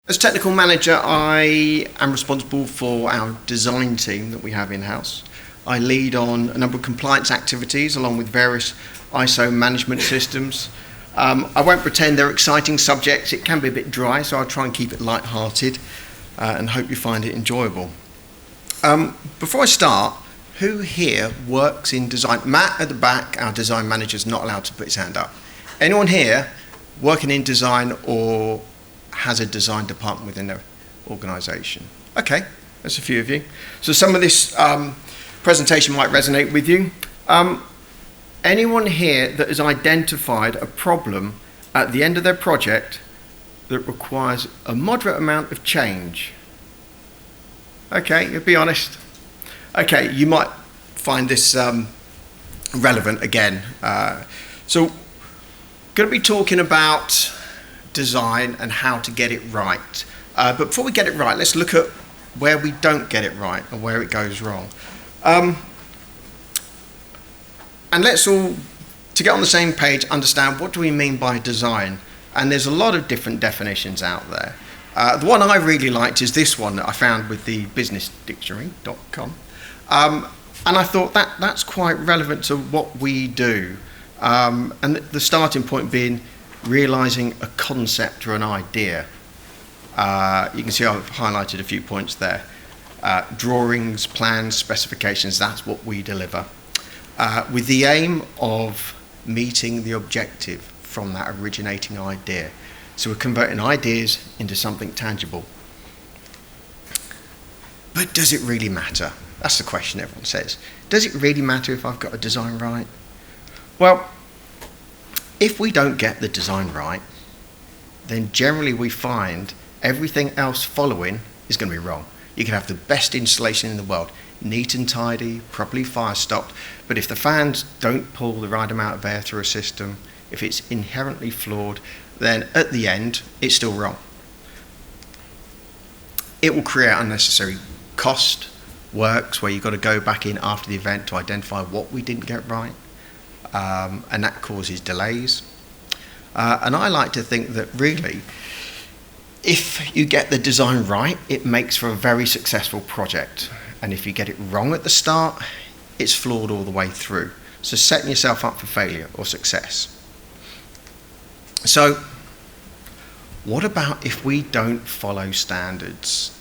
As technical manager, I am responsible for our design team that we have in-house. I lead on a number of compliance activities along with various ISO management systems. I won't pretend they're exciting subjects. It can be a bit dry, so I'll try and keep it light-hearted and hope you find it enjoyable. Before I start, who here works in design? Matt at the back, our design manager, is not allowed to put his hand up. Anyone here working in design or has a design department within their organisation? Okay, there's a few of you. So some of this presentation might resonate with you. Anyone here that has identified a problem at the end of their project that requires a moderate amount of change? Okay, you'll be honest. Okay, you might find this relevant again. So, going to be talking about design and how to get it right. But before we get it right, let's look at where we don't get it right and where it goes wrong. And let's all, to get on the same page, understand what do we mean by design. And there's a lot of different definitions out there. The one I really liked is this one that I found with the businessdictionary.com. And I thought that's quite relevant to what we do. And the starting point being realising a concept or an idea. You can see I've highlighted a few points there. Drawings, plans, specifications, that's what we deliver. With the aim of meeting the objective from that originating idea. So we're converting ideas into something tangible. But does it really matter? That's the question everyone says. Does it really matter if I've got a design right? Well, if we don't get the design right, then generally we find everything else following is going to be wrong. You can have the best installation in the world, neat and tidy, properly fire stopped, but if the fans don't pull the right amount of air through a system, if it's inherently flawed, then at the end, it's still wrong. It will create unnecessary cost, works where you've got to go back in after the event to identify what we didn't get right, and that causes delays. And I like to think that really, if you get the design right, it makes for a very successful project. And if you get it wrong at the start, it's flawed all the way through. So setting yourself up for failure or success. So, what about if we don't follow standards?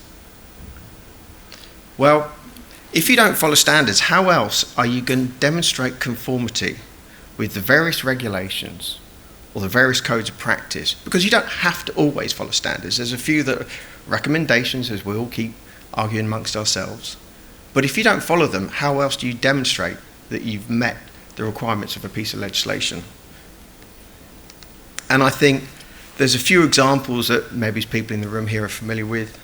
Well, if you don't follow standards, how else are you going to demonstrate conformity with the various regulations or the various codes of practice? Because you don't have to always follow standards. There's a few that are recommendations, as we all keep arguing amongst ourselves. But if you don't follow them, how else do you demonstrate that you've met the requirements of a piece of legislation? And I think there's a few examples that maybe people in the room here are familiar with.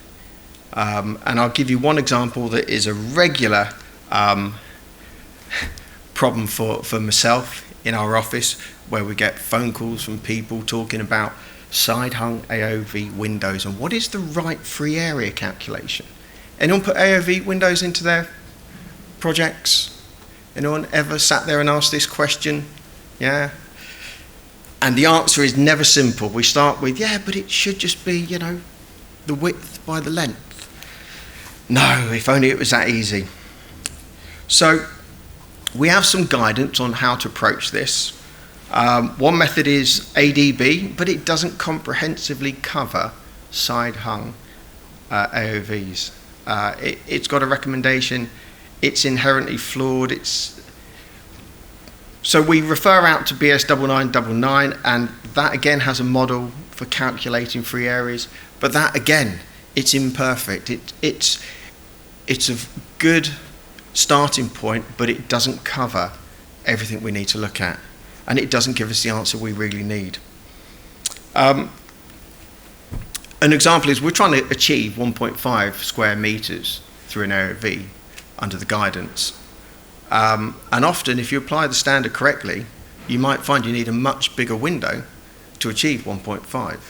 And I'll give you one example that is a regular problem for myself in our office, where we get phone calls from people talking about side-hung AOV windows and what is the right free area calculation. Anyone put AOV windows into their projects? Anyone ever sat there and asked this question? Yeah? And the answer is never simple. We start with, yeah, but it should just be, the width by the length. No, if only it was that easy. So we have some guidance on how to approach this. One method is ADB, but it doesn't comprehensively cover side-hung AOVs. It's got a recommendation. It's inherently flawed. So we refer out to BS 9999, and that again has a model for calculating free areas. But that again, it's imperfect. It's a good starting point, but it doesn't cover everything we need to look at, and it doesn't give us the answer we really need. An example is we're trying to achieve 1.5 square meters through an AOV under the guidance. And often, if you apply the standard correctly, you might find you need a much bigger window to achieve 1.5.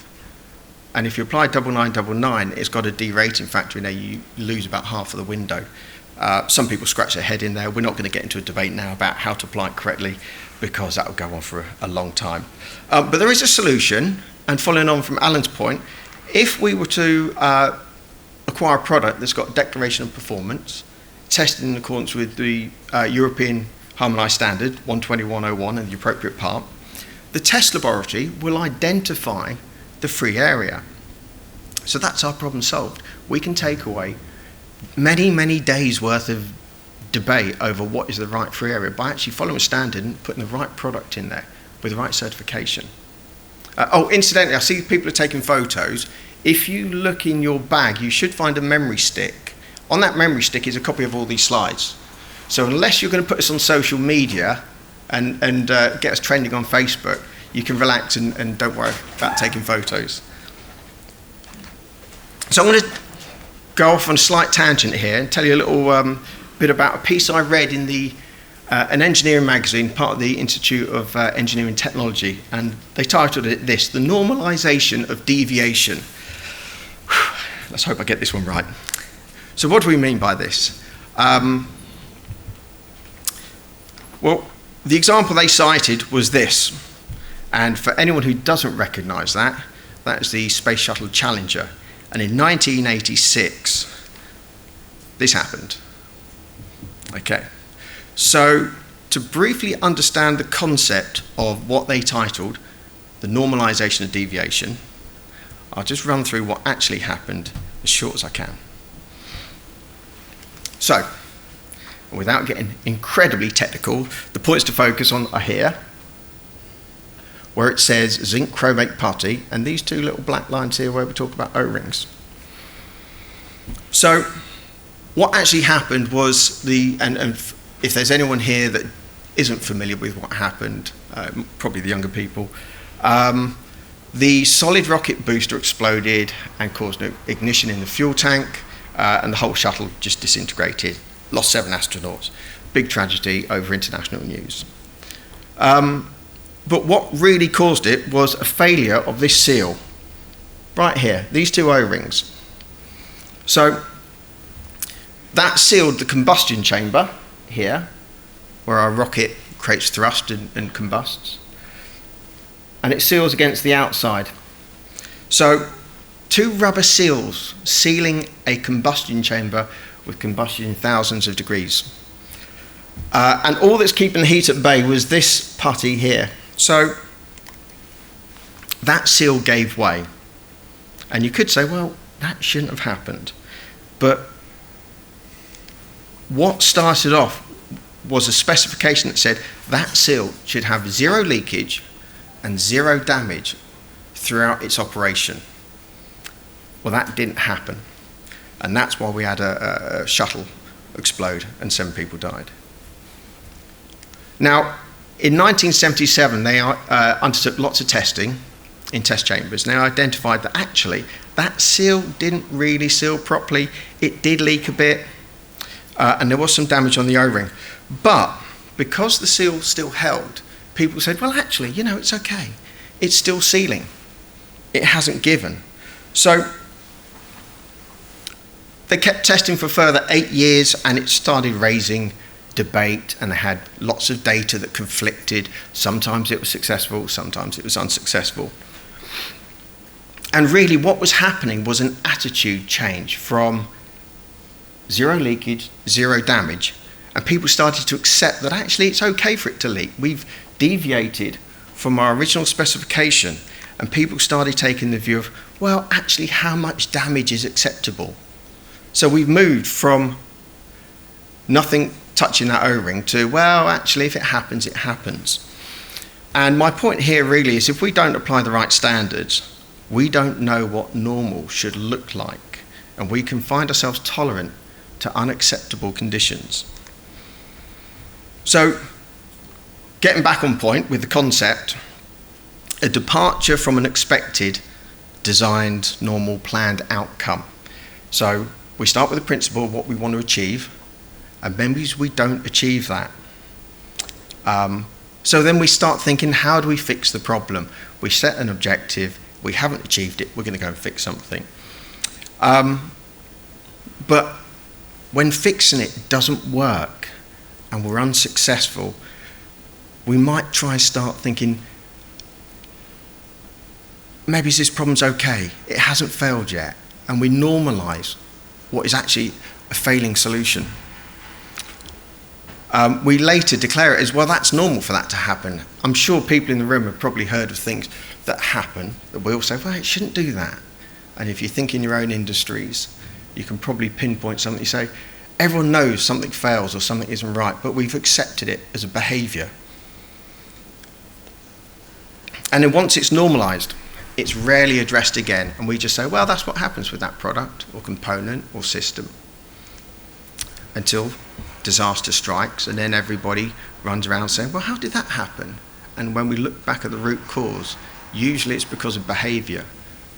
And if you apply 9999, it's got a derating factor in there. You lose about half of the window. Some people scratch their head in there. We're not going to get into a debate now about how to apply it correctly, because that will go on for a long time. But there is a solution, and following on from Alan's point, if we were to acquire a product that's got a declaration of performance, tested in accordance with the European Harmonised Standard 12101 and the appropriate part, the test laboratory will identify the free area. So that's our problem solved. We can take away many, many days worth of debate over what is the right free area by actually following a standard and putting the right product in there with the right certification. Incidentally, I see people are taking photos. If you look in your bag, you should find a memory stick. On that memory stick is a copy of all these slides. So unless you're going to put us on social media and get us trending on Facebook, you can relax and don't worry about taking photos. So I'm going to go off on a slight tangent here and tell you a little bit about a piece I read in an engineering magazine, part of the Institute of Engineering Technology, and they titled it this, The Normalisation of Deviation. Let's hope I get this one right. So what do we mean by this? Well, the example they cited was this, and for anyone who doesn't recognise that, that is the Space Shuttle Challenger. And in 1986, this happened. Okay, so to briefly understand the concept of what they titled the normalisation of deviation, I'll just run through what actually happened as short as I can. So, without getting incredibly technical, the points to focus on are here, where it says zinc chromate putty, and these two little black lines here where we talk about O-rings. So, what actually happened was and if there's anyone here that isn't familiar with what happened, probably the younger people, the solid rocket booster exploded and caused ignition in the fuel tank, and the whole shuttle just disintegrated. Lost 7 astronauts. Big tragedy over international news. But what really caused it was a failure of this seal. Right here, these two O-rings. So that sealed the combustion chamber here, where our rocket creates thrust and combusts. And it seals against the outside. So 2 rubber seals sealing a combustion chamber with combustion in thousands of degrees. And all that's keeping the heat at bay was this putty here. So that seal gave way. And you could say, well, that shouldn't have happened. But what started off was a specification that said that seal should have 0 leakage and 0 damage throughout its operation. Well, that didn't happen. And that's why we had a shuttle explode and 7 people died. Now, in 1977, they undertook lots of testing in test chambers. And they identified that actually that seal didn't really seal properly. It did leak a bit, and there was some damage on the O-ring. But because the seal still held, people said, well, actually, you know, it's okay. It's still sealing. It hasn't given. So they kept testing for further 8 years, and it started raising debate, and they had lots of data that conflicted. Sometimes it was successful, sometimes it was unsuccessful. And really what was happening was an attitude change from 0 leakage, 0 damage, and people started to accept that actually it's okay for it to leak. We've deviated from our original specification, and people started taking the view of, well, actually how much damage is acceptable? So we've moved from nothing touching that O-ring to, well, actually, if it happens, it happens. And my point here really is if we don't apply the right standards, we don't know what normal should look like, and we can find ourselves tolerant to unacceptable conditions. So, getting back on point with the concept, a departure from an expected, designed, normal, planned outcome. So, we start with the principle of what we want to achieve, and maybe we don't achieve that. So then we start thinking, how do we fix the problem? We set an objective, we haven't achieved it, we're going to go and fix something. But when fixing it doesn't work and we're unsuccessful, we might try and start thinking, maybe this problem's okay, it hasn't failed yet, and we normalise what is actually a failing solution. We later declare it as, well, that's normal for that to happen. I'm sure people in the room have probably heard of things that happen that we all say, well, it shouldn't do that. And if you think in your own industries, you can probably pinpoint something. You say, everyone knows something fails or something isn't right, but we've accepted it as a behaviour. And then once it's normalised, it's rarely addressed again, and we just say, well, that's what happens with that product or component or system, until disaster strikes, and then everybody runs around saying, well, how did that happen? And when we look back at the root cause, usually it's because of behaviour,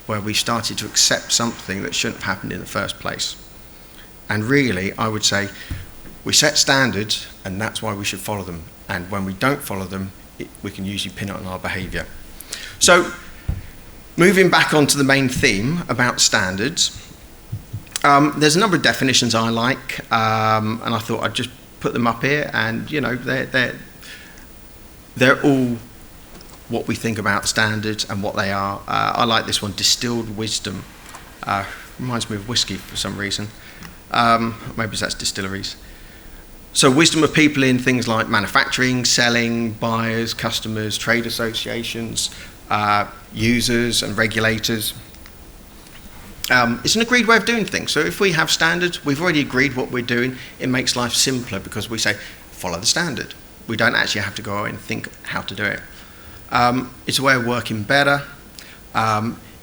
where we started to accept something that shouldn't have happened in the first place. And really, I would say, we set standards, and that's why we should follow them. And when we don't follow them, we can usually pin it on our behaviour. So, moving back onto the main theme about standards, there's a number of definitions I like, and I thought I'd just put them up here, and you know, they're all what we think about standards and what they are. I like this one, distilled wisdom. Reminds me of whiskey for some reason. Maybe that's distilleries. So wisdom of people in things like manufacturing, selling, buyers, customers, trade associations, users and regulators. It's an agreed way of doing things. So if we have standards, we've already agreed what we're doing. It makes life simpler because we say, follow the standard. We don't actually have to go and think how to do it. It's a way of working better.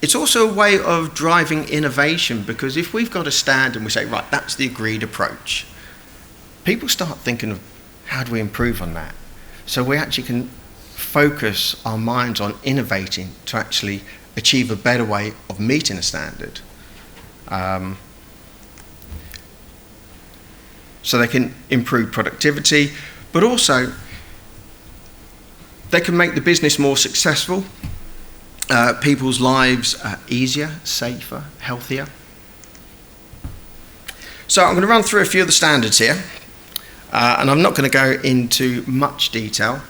It's also a way of driving innovation, because if we've got a standard and we say, right, that's the agreed approach, people start thinking of how do we improve on that? So we actually can focus our minds on innovating to actually achieve a better way of meeting a standard. So they can improve productivity, but also they can make the business more successful, people's lives easier, safer, healthier. So I'm going to run through a few of the standards here, and I'm not going to go into much detail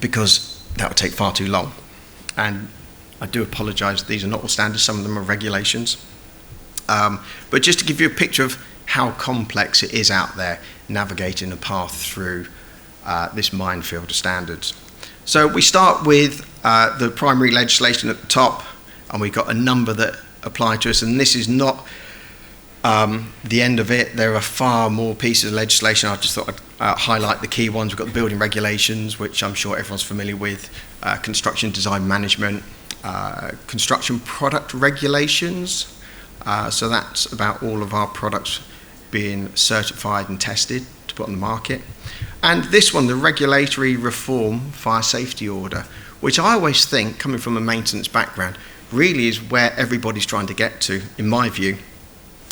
because that would take far too long. And I do apologise, these are not all standards, some of them are regulations. But just to give you a picture of how complex it is out there, navigating a path through this minefield of standards. So we start with the primary legislation at the top, and we've got a number that apply to us, and this is not the end of it. There are far more pieces of legislation. I just thought I'd highlight the key ones. We've got the building regulations, which I'm sure everyone's familiar with, construction design management, construction product regulations. So that's about all of our products being certified and tested to put on the market. And this one, the regulatory reform fire safety order, which I always think, coming from a maintenance background, really is where everybody's trying to get to, in my view,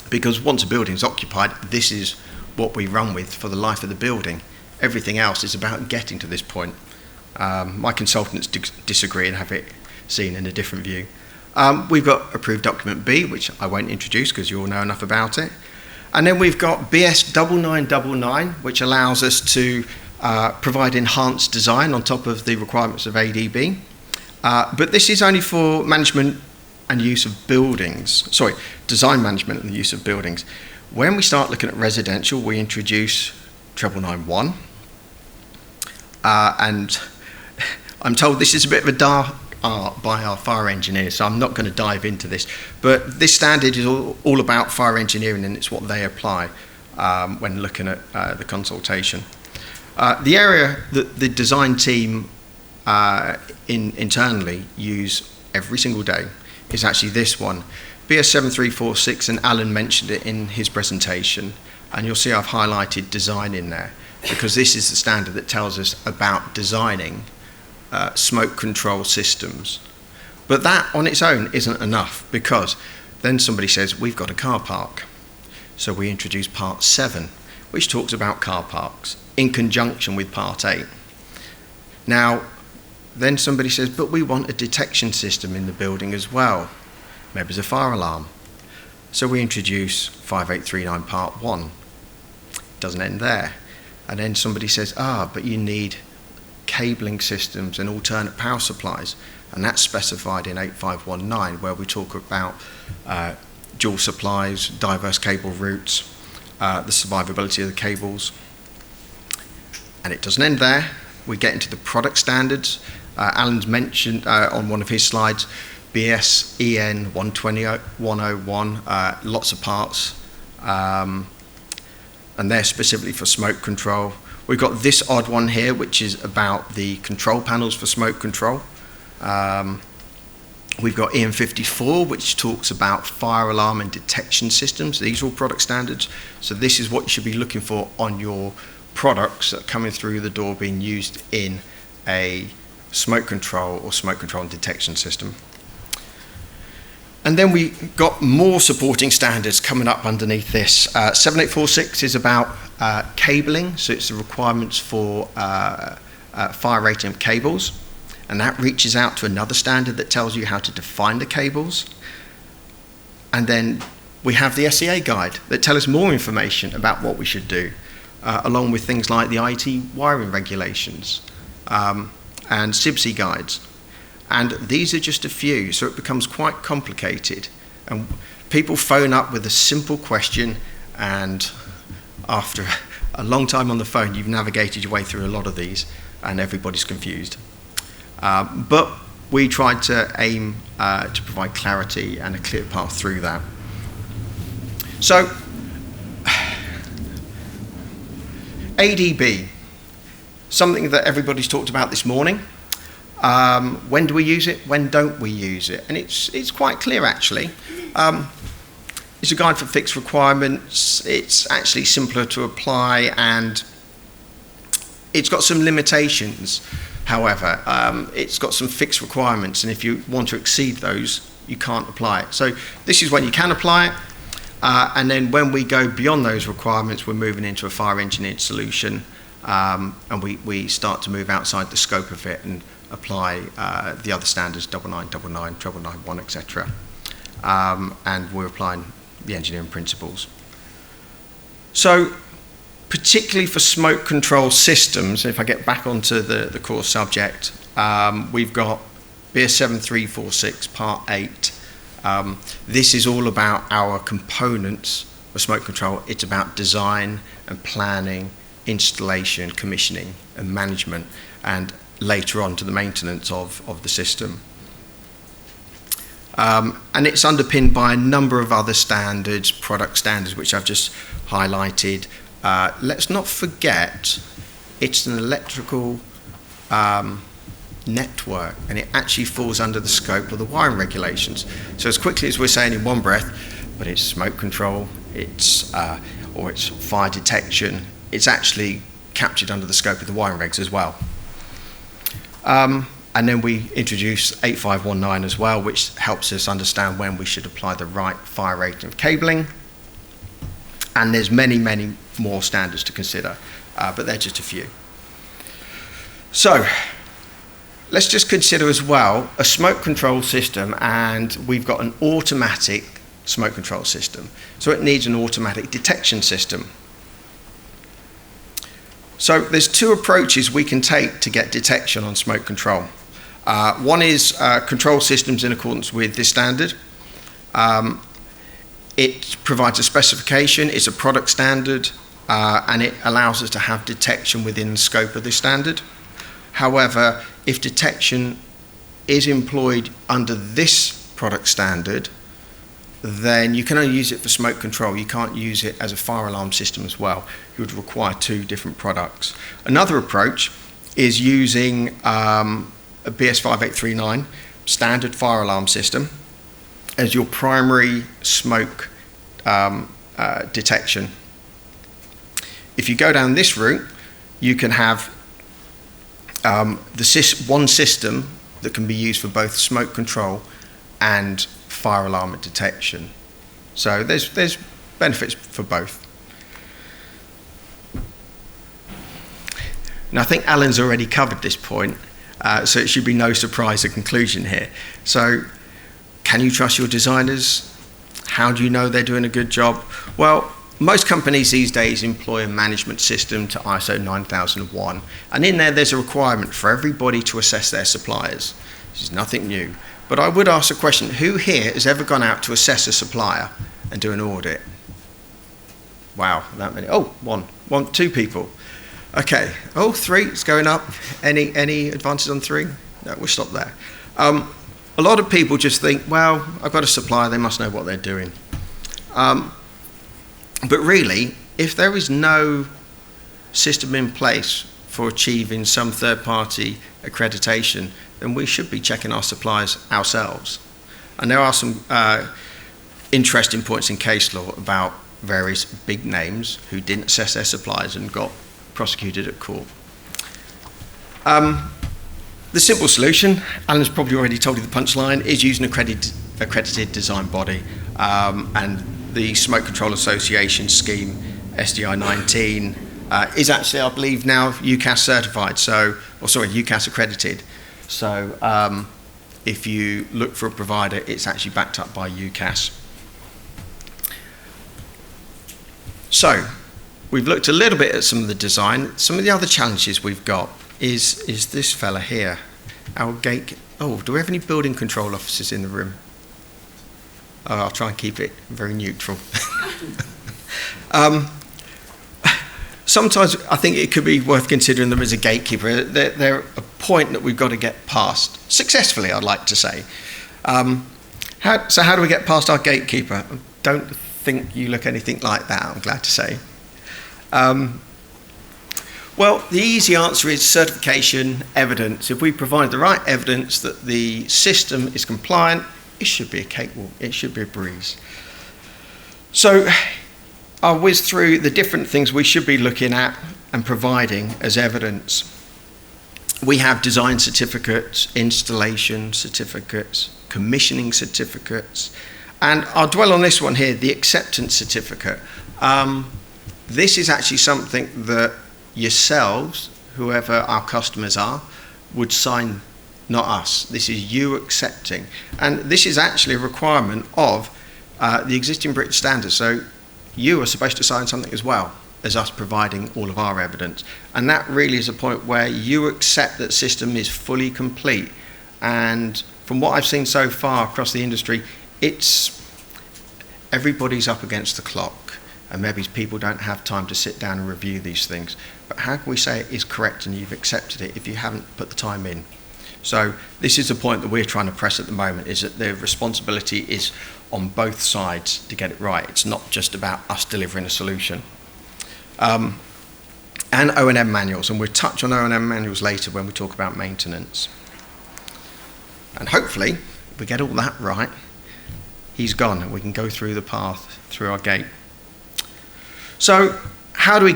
because once a building's occupied, this is what we run with for the life of the building. Everything else is about getting to this point. My consultants disagree and have it seen in a different view. We've got approved document B, which I won't introduce because you all know enough about it. And then we've got BS 9999, which allows us to provide enhanced design on top of the requirements of ADB. But this is only for management and use of buildings. Sorry, design management and the use of buildings. When we start looking at residential, we introduce 9991. And I'm told this is a bit of a dark art by our fire engineers, so I'm not going to dive into this. But this standard is all about fire engineering, and it's what they apply when looking at the consultation. The area that the design team internally use every single day is actually this one, BS 7346, and Alan mentioned it in his presentation, and you'll see I've highlighted design in there, because this is the standard that tells us about designing smoke control systems. But that on its own isn't enough, because then somebody says, we've got a car park. So we introduce Part 7, which talks about car parks in conjunction with Part 8. Now, then somebody says, but we want a detection system in the building as well. Maybe there's a fire alarm. So we introduce 5839 Part 1. Doesn't end there. And then somebody says, but you need cabling systems and alternate power supplies, and that's specified in 8519, where we talk about dual supplies, diverse cable routes, the survivability of the cables. And it doesn't end there. We get into the product standards. Alan's mentioned on one of his slides, BS EN 10101, lots of parts, and they're specifically for smoke control. We've got this odd one here, which is about the control panels for smoke control. We've got EN 54, which talks about fire alarm and detection systems. These are all product standards. So this is what you should be looking for on your products that are coming through the door being used in a smoke control or smoke control and detection system. And then we got more supporting standards coming up underneath this. 7846 is about cabling, so it's the requirements for fire rating of cables, and that reaches out to another standard that tells you how to define the cables. And then we have the SEA guide that tells us more information about what we should do, along with things like the IT wiring regulations and CIBSE guides. And these are just a few, so it becomes quite complicated. And people phone up with a simple question, and after a long time on the phone, you've navigated your way through a lot of these, and everybody's confused. But we tried to aim to provide clarity and a clear path through that. So, ADB, something that everybody's talked about this morning. When do we use it? When don't we use it? And it's quite clear, actually. It's a guide for fixed requirements. It's actually simpler to apply, and it's got some limitations. However, it's got some fixed requirements, and if you want to exceed those, you can't apply it. So this is when you can apply it, and then when we go beyond those requirements, we're moving into a fire engineered solution, and we start to move outside the scope of it and apply the other standards, 9999, 9991, etc. And we're applying the engineering principles. So, particularly for smoke control systems, if I get back onto the core subject, we've got BS 7346 Part 8. This is all about our components for smoke control. It's about design and planning, installation, commissioning, and management, and later on to the maintenance of the system. And it's underpinned by a number of other standards, product standards, which I've just highlighted. Let's not forget, it's an electrical network, and it actually falls under the scope of the wiring regulations. So as quickly as we're saying in one breath, but it's smoke control, or it's fire detection, it's actually captured under the scope of the wiring regs as well. And then we introduce 8519 as well, which helps us understand when we should apply the right fire rating of cabling. And there's many, many more standards to consider, but they're just a few. So let's just consider as well a smoke control system, and we've got an automatic smoke control system. So it needs an automatic detection system. So there's two approaches we can take to get detection on smoke control. One is control systems in accordance with this standard. It provides a specification, it's a product standard, and it allows us to have detection within the scope of this standard. However, if detection is employed under this product standard, then you can only use it for smoke control. You can't use it as a fire alarm system as well. You would require two different products. Another approach is using a BS 5839 standard fire alarm system as your primary smoke detection. If you go down this route, you can have one system that can be used for both smoke control and fire alarm detection. So there's benefits for both. Now I think Alan's already covered this point, so it should be no surprise the conclusion here. So can you trust your designers? How do you know they're doing a good job? Well, most companies these days employ a management system to ISO 9001, and in there's a requirement for everybody to assess their suppliers. This is nothing new. But I would ask a question, who here has ever gone out to assess a supplier and do an audit? Wow, that many. Oh, two people. Okay, oh, 3, it's going up. Any advances on 3? No, we'll stop there. A lot of people just think, well, I've got a supplier, they must know what they're doing. But really, if there is no system in place for achieving some third-party accreditation, then we should be checking our suppliers ourselves. And there are some interesting points in case law about various big names who didn't assess their suppliers and got prosecuted at court. The simple solution, Alan's probably already told you the punchline, is using an accredited design body, and the Smoke Control Association scheme, SDI 19, is actually, I believe, now UCAS certified, UCAS accredited. So if you look for a provider, it's actually backed up by UCAS. So we've looked a little bit at some of the design. Some of the other challenges we've got is this fella here, our do we have any building control officers in the room? Oh, I'll try and keep it very neutral. Sometimes I think it could be worth considering them as a gatekeeper. They're a point that we've got to get past, successfully, I'd like to say. So how do we get past our gatekeeper? I don't think you look anything like that, I'm glad to say. Well, the easy answer is certification evidence. If we provide the right evidence that the system is compliant, it should be a cakewalk, it should be a breeze. So I'll whiz through the different things we should be looking at and providing as evidence. We have design certificates, installation certificates, commissioning certificates, and I'll dwell on this one here, the acceptance certificate. This is actually something that yourselves, whoever our customers are, would sign, not us. This is you accepting. And this is actually a requirement of the existing British standards. So you are supposed to sign something as well as us providing all of our evidence. And that really is a point where you accept that the system is fully complete. And from what I've seen so far across the industry, everybody's up against the clock. And maybe people don't have time to sit down and review these things. But how can we say it is correct and you've accepted it if you haven't put the time in? So this is the point that we're trying to press at the moment, is that the responsibility is on both sides to get it right. It's not just about us delivering a solution. And O&M manuals, and we'll touch on O&M manuals later when we talk about maintenance. And hopefully, if we get all that right, he's gone and we can go through the path through our gate. So how do we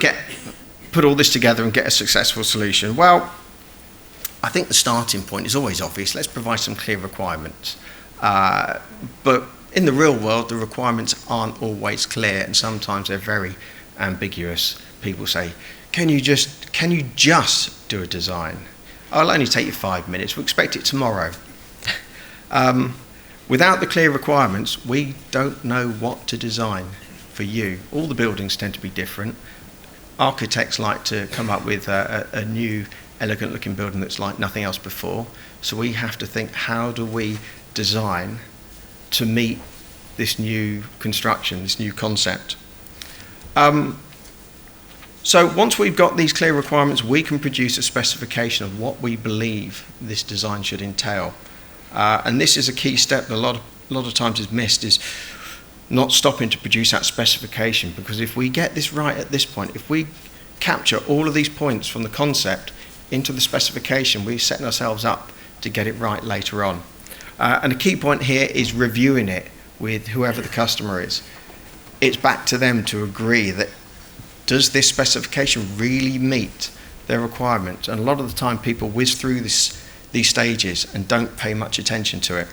put all this together and get a successful solution? Well, I think the starting point is always obvious. Let's provide some clear requirements. But in the real world, the requirements aren't always clear, and sometimes they're very ambiguous. People say, can you just do a design? I'll only take you 5 minutes. We'll expect it tomorrow. Without the clear requirements, we don't know what to design for you. All the buildings tend to be different. Architects like to come up with a new, elegant looking building that's like nothing else before. So we have to think, how do we design to meet this new construction, this new concept? So once we've got these clear requirements, we can produce a specification of what we believe this design should entail. And this is a key step that a lot of times is missed, is not stopping to produce that specification, because if we get this right at this point, if we capture all of these points from the concept into the specification, we're setting ourselves up to get it right later on. And a key point here is reviewing it with whoever the customer is. It's back to them to agree that, does this specification really meet their requirements? And a lot of the time people whiz through these stages and don't pay much attention to it.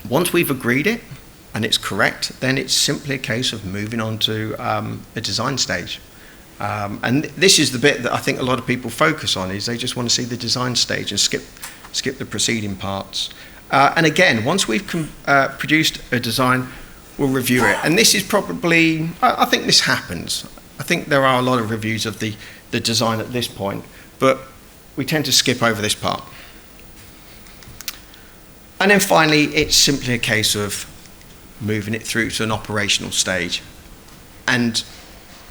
Once we've agreed it and it's correct, then it's simply a case of moving on to a design stage. And this is the bit that I think a lot of people focus on, is they just want to see the design stage and skip the preceding parts. And again, once we've produced a design, we'll review it. And this is probably, I think this happens. I think there are a lot of reviews of the design at this point, but we tend to skip over this part. And then finally, it's simply a case of moving it through to an operational stage. And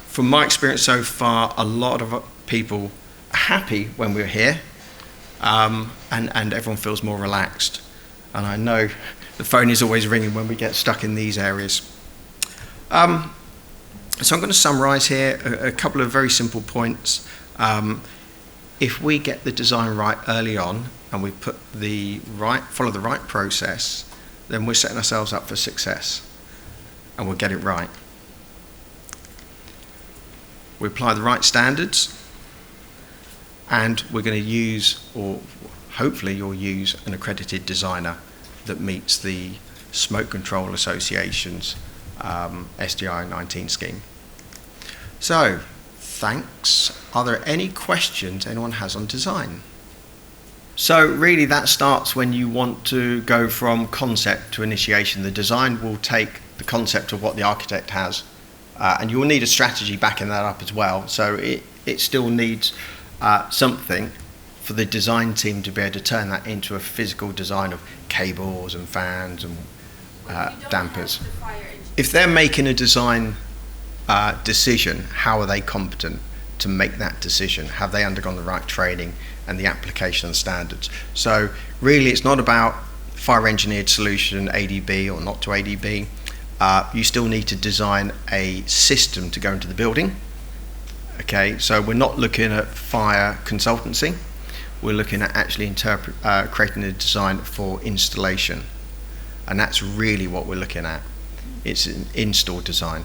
from my experience so far, a lot of people are happy when we're here, and everyone feels more relaxed. And I know the phone is always ringing when we get stuck in these areas. So I'm going to summarise here a couple of very simple points. If we get the design right early on, and we follow the right process, then we're setting ourselves up for success, and we'll get it right. We apply the right standards, and we're going to use, or hopefully you'll use, an accredited designer that meets the Smoke Control Association's SDI 19 scheme. So, thanks. Are there any questions anyone has on design? So really that starts when you want to go from concept to initiation. The design will take the concept of what the architect has, and you will need a strategy backing that up as well. So it still needs something for the design team to be able to turn that into a physical design of cables and fans and dampers. If they're making a design decision, how are they competent to make that decision? Have they undergone the right training and the application and standards? So really it's not about fire engineered solution, ADB or not to ADB. You still need to design a system to go into the building. Okay, so we're not looking at fire consultancy. We're looking at actually creating a design for installation. And that's really what we're looking at. It's an install design.